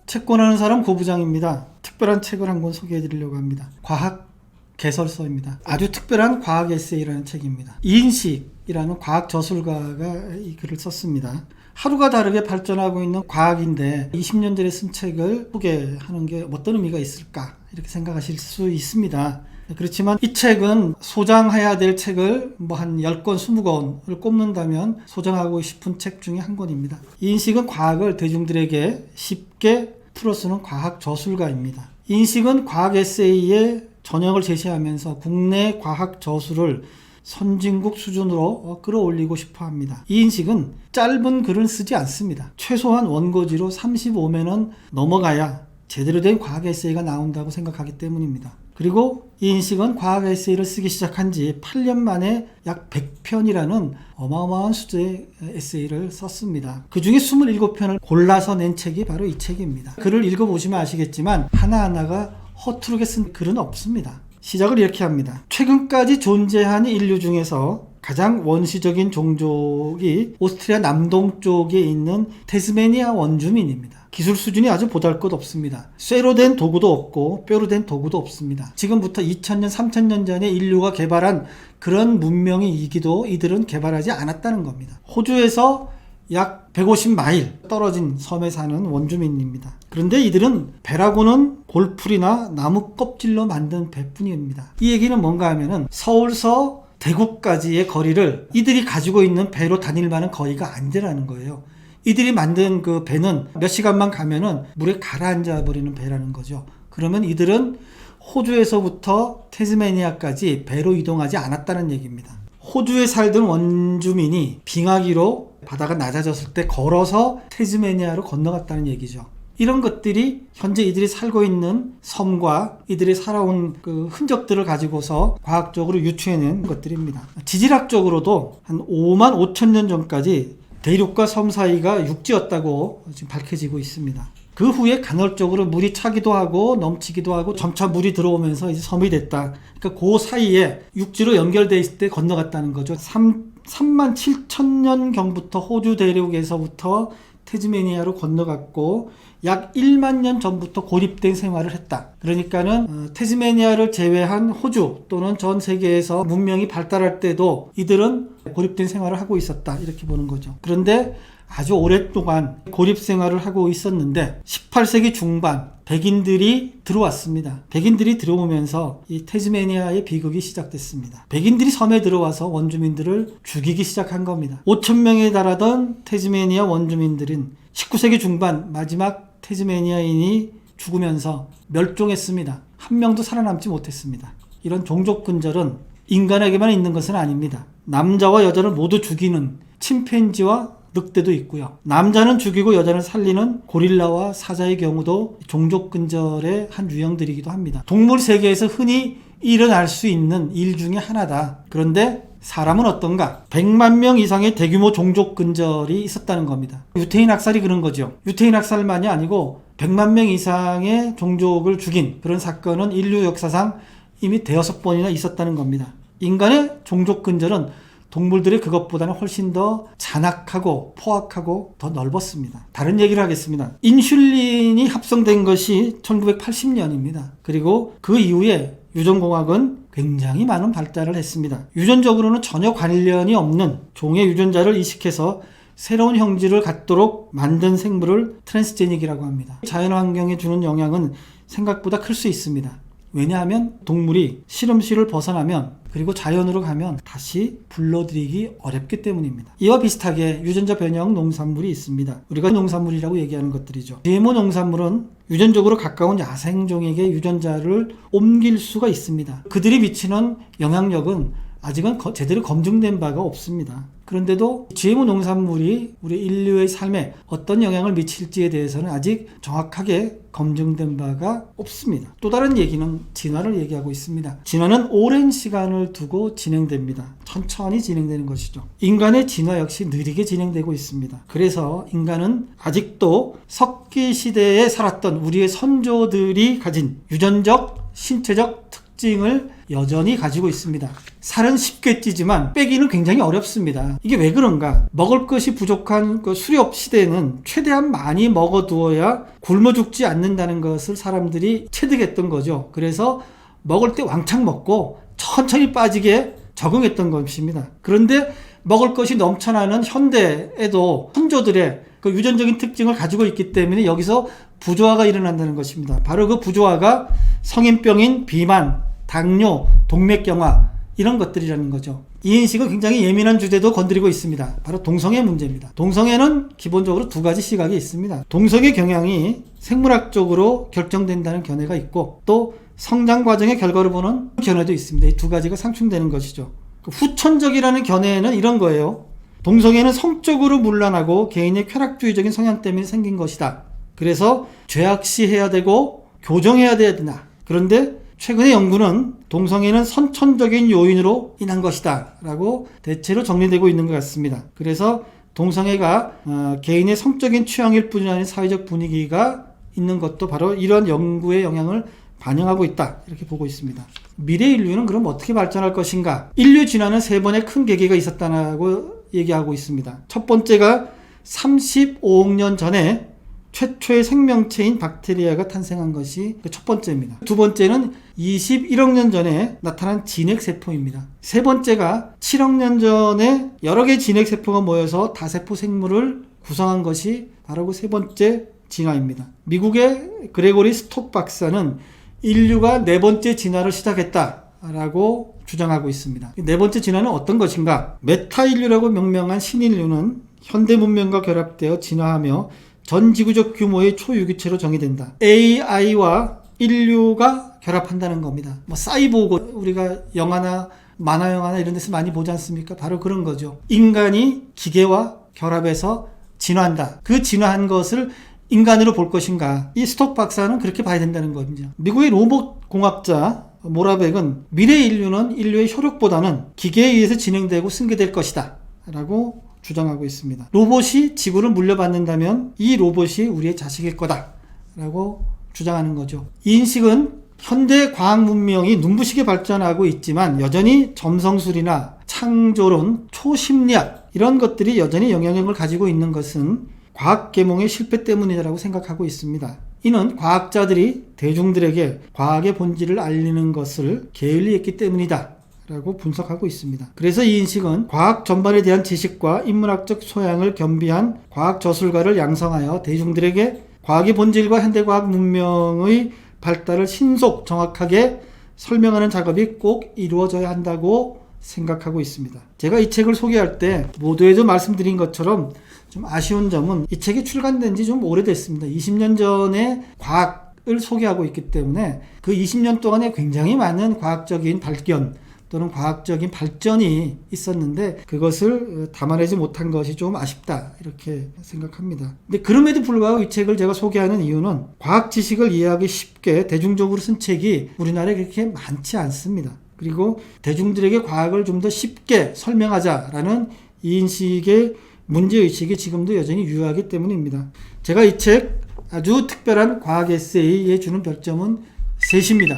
채권하는 사람 고부장입니다. 특별한 책을 한 권 소개해 드리려고 합니다. 과학 개설서입니다. 아주 특별한 과학 에세이라는 책입니다. 이인식이라는 과학 저술가가 이 글을 썼습니다. 하루가 다르게 발전하고 있는 과학인데 20년 전에 쓴 책을 소개하는 게 어떤 의미가 있을까 이렇게 생각하실 수 있습니다. 그렇지만 이 책은 소장해야 될 책을 한 10권, 20권을 꼽는다면 소장하고 싶은 책 중에 한 권입니다. 이인식은 과학을 대중들에게 쉽게 풀어쓰는 과학 저술가입니다. 이인식은 과학 에세이의 전형을 제시하면서 국내 과학 저술을 선진국 수준으로 끌어올리고 싶어 합니다. 이인식은 짧은 글은 쓰지 않습니다. 최소한 원고지로 35면은 넘어가야 제대로 된 과학 에세이가 나온다고 생각하기 때문입니다. 그리고 이인식은 과학 에세이를 쓰기 시작한 지 8년 만에 약 100편이라는 어마어마한 수준의 에세이를 썼습니다. 그 중에 27편을 골라서 낸 책이 바로 이 책입니다. 글을 읽어보시면 아시겠지만 하나하나가 허투루게 쓴 글은 없습니다. 시작을 이렇게 합니다. 최근까지 존재한 인류 중에서 가장 원시적인 종족이 오스트리아 남동쪽에 있는 태스메니아 원주민입니다. 기술 수준이 아주 보잘것없습니다. 쇠로 된 도구도 없고 뼈로 된 도구도 없습니다. 지금부터 2000년, 3000년 전에 인류가 개발한 그런 문명이기도 이들은 개발하지 않았다는 겁니다. 호주에서 약 150마일 떨어진 섬에 사는 원주민입니다. 그런데 이들은 배라고는 골풀이나 나무 껍질로 만든 배뿐입니다. 이 얘기는 뭔가 하면은 서울서 대구까지의 거리를 이들이 가지고 있는 배로 다닐 만한 거리가 아니라는 거예요. 이들이 만든 그 배는 몇 시간만 가면은 물에 가라앉아 버리는 배라는 거죠. 그러면 이들은 호주에서부터 태스메니아까지 배로 이동하지 않았다는 얘기입니다. 호주에 살던 원주민이 빙하기로 바다가 낮아졌을 때 걸어서 태스메니아로 건너갔다는 얘기죠. 이런 것들이 현재 이들이 살고 있는 섬과 이들이 살아온 그 흔적들을 가지고서 과학적으로 유추해낸 것들입니다. 지질학적으로도 한 5만 5천 년 전까지 대륙과 섬 사이가 육지였다고 지금 밝혀지고 있습니다. 그 후에 간헐적으로 물이 차기도 하고 넘치기도 하고 점차 물이 들어오면서 이제 섬이 됐다. 그러니까 그 사이에 육지로 연결돼 있을 때 건너갔다는 거죠. 3만 7천 년경부터 호주 대륙에서부터 태스메니아로 건너갔고 약 1만 년 전부터 고립된 생활을 했다. 그러니까는 태스메니아를 제외한 호주 또는 전 세계에서 문명이 발달할 때도 이들은 고립된 생활을 하고 있었다. 이렇게 보는 거죠. 그런데 아주 오랫동안 고립 생활을 하고 있었는데 18세기 중반 백인들이 들어왔습니다. 백인들이 들어오면서 이 태스메니아의 비극이 시작됐습니다. 백인들이 섬에 들어와서 원주민들을 죽이기 시작한 겁니다. 5천 명에 달하던 태스메니아 원주민들은 19세기 중반 마지막 태스메니아인이 죽으면서 멸종했습니다. 한 명도 살아남지 못했습니다. 이런 종족 근절은 인간에게만 있는 것은 아닙니다. 남자와 여자를 모두 죽이는 침팬지와 늑대도 있고요. 남자는 죽이고 여자는 살리는 고릴라와 사자의 경우도 종족 근절의 한 유형들이기도 합니다. 동물 세계에서 흔히 일어날 수 있는 일 중에 하나다. 그런데 사람은 어떤가? 100만 명 이상의 대규모 종족 근절이 있었다는 겁니다. 유태인 학살이 그런 거죠. 유태인 학살만이 아니고 100만 명 이상의 종족을 죽인 그런 사건은 인류 역사상 이미 5번이나 있었다는 겁니다. 인간의 종족 근절은 동물들이 그것보다는 훨씬 더 잔악하고 포악하고 더 넓었습니다. 다른 얘기를 하겠습니다. 인슐린이 합성된 것이 1980년입니다. 그리고 그 이후에 유전공학은 굉장히 많은 발달을 했습니다. 유전적으로는 전혀 관련이 없는 종의 유전자를 이식해서 새로운 형질을 갖도록 만든 생물을 트랜스제닉이라고 합니다. 자연환경에 주는 영향은 생각보다 클 수 있습니다. 왜냐하면 동물이 실험실을 벗어나면 그리고 자연으로 가면 다시 불러들이기 어렵기 때문입니다. 이와 비슷하게 유전자 변형 농산물이 있습니다. 우리가 농산물이라고 얘기하는 것들이죠. GMO 농산물은 유전적으로 가까운 야생종에게 유전자를 옮길 수가 있습니다. 그들이 미치는 영향력은 아직은 제대로 검증된 바가 없습니다. 그런데도 GMO 농산물이 우리 인류의 삶에 어떤 영향을 미칠지에 대해서는 아직 정확하게 검증된 바가 없습니다. 또 다른 얘기는 진화를 얘기하고 있습니다. 진화는 오랜 시간을 두고 진행됩니다. 천천히 진행되는 것이죠. 인간의 진화 역시 느리게 진행되고 있습니다. 그래서 인간은 아직도 석기 시대에 살았던 우리의 선조들이 가진 유전적, 신체적 특징을 여전히 가지고 있습니다. 살은 쉽게 찌지만 빼기는 굉장히 어렵습니다. 이게 왜 그런가? 먹을 것이 부족한 그 수렵 시대에는 최대한 많이 먹어두어야 굶어 죽지 않는다는 것을 사람들이 체득했던 거죠. 그래서 먹을 때 왕창 먹고 천천히 빠지게 적응했던 것입니다. 그런데 먹을 것이 넘쳐나는 현대에도 선조들의 그 유전적인 특징을 가지고 있기 때문에 여기서 부조화가 일어난다는 것입니다. 바로 그 부조화가 성인병인 비만, 당뇨, 동맥경화 이런 것들이라는 거죠. 이 인식은 굉장히 예민한 주제도 건드리고 있습니다. 바로 동성애 문제입니다. 동성애는 기본적으로 두 가지 시각이 있습니다. 동성애 경향이 생물학적으로 결정된다는 견해가 있고 또 성장 과정의 결과를 보는 견해도 있습니다. 이 두 가지가 상충되는 것이죠. 후천적이라는 견해는 이런 거예요. 동성애는 성적으로 문란하고 개인의 쾌락주의적인 성향 때문에 생긴 것이다. 그래서 죄악시해야 되고 교정해야 되나. 그런데 최근의 연구는 동성애는 선천적인 요인으로 인한 것이다 라고 대체로 정리되고 있는 것 같습니다. 그래서 동성애가 개인의 성적인 취향일 뿐이 아닌 사회적 분위기가 있는 것도 바로 이런 연구의 영향을 반영하고 있다 이렇게 보고 있습니다. 미래 인류는 그럼 어떻게 발전할 것인가? 인류 진화는 세 번의 큰 계기가 있었다고 얘기하고 있습니다. 첫 번째가 35억 년 전에 최초의 생명체인 박테리아가 탄생한 것이 첫 번째입니다. 두 번째는 21억 년 전에 나타난 진핵세포입니다. 세 번째가 7억 년 전에 여러 개의 진핵세포가 모여서 다세포 생물을 구성한 것이 바로 그 세 번째 진화입니다. 미국의 그레고리 스톡 박사는 인류가 네 번째 진화를 시작했다라고 주장하고 있습니다. 네 번째 진화는 어떤 것인가? 메타인류라고 명명한 신인류는 현대 문명과 결합되어 진화하며 전 지구적 규모의 초유기체로 정의된다. AI와 인류가 결합한다는 겁니다. 사이보그 우리가 영화나 만화 영화나 이런 데서 많이 보지 않습니까? 바로 그런 거죠. 인간이 기계와 결합해서 진화한다. 그 진화한 것을 인간으로 볼 것인가? 이 스톡 박사는 그렇게 봐야 된다는 겁니다. 미국의 로봇 공학자 모라벡은 미래 인류는 인류의 효력보다는 기계에 의해서 진행되고 승계될 것이다 라고 주장하고 있습니다. 로봇이 지구를 물려받는다면 이 로봇이 우리의 자식일 거다 라고 주장하는 거죠. 이 인식은 현대 과학 문명이 눈부시게 발전하고 있지만 여전히 점성술이나 창조론, 초심리학 이런 것들이 여전히 영향력을 가지고 있는 것은 과학 계몽의 실패 때문이라고 생각하고 있습니다. 이는 과학자들이 대중들에게 과학의 본질을 알리는 것을 게을리했기 때문이다 라고 분석하고 있습니다. 그래서 이 인식은 과학 전반에 대한 지식과 인문학적 소양을 겸비한 과학 저술가를 양성하여 대중들에게 과학의 본질과 현대과학 문명의 발달을 신속 정확하게 설명하는 작업이 꼭 이루어져야 한다고 생각하고 있습니다. 제가 이 책을 소개할 때 모두에도 말씀드린 것처럼 좀 아쉬운 점은 이 책이 출간된 지 좀 오래됐습니다. 20년 전에 과학을 소개하고 있기 때문에 그 20년 동안에 굉장히 많은 과학적인 발견 또는 과학적인 발전이 있었는데 그것을 담아내지 못한 것이 좀 아쉽다 이렇게 생각합니다. 근데 그럼에도 불구하고 이 책을 제가 소개하는 이유는 과학 지식을 이해하기 쉽게 대중적으로 쓴 책이 우리나라에 그렇게 많지 않습니다. 그리고 대중들에게 과학을 좀 더 쉽게 설명하자라는 이 인식의 문제의식이 지금도 여전히 유효하기 때문입니다. 제가 이 책 아주 특별한 과학 에세이에 주는 별점은 3입니다.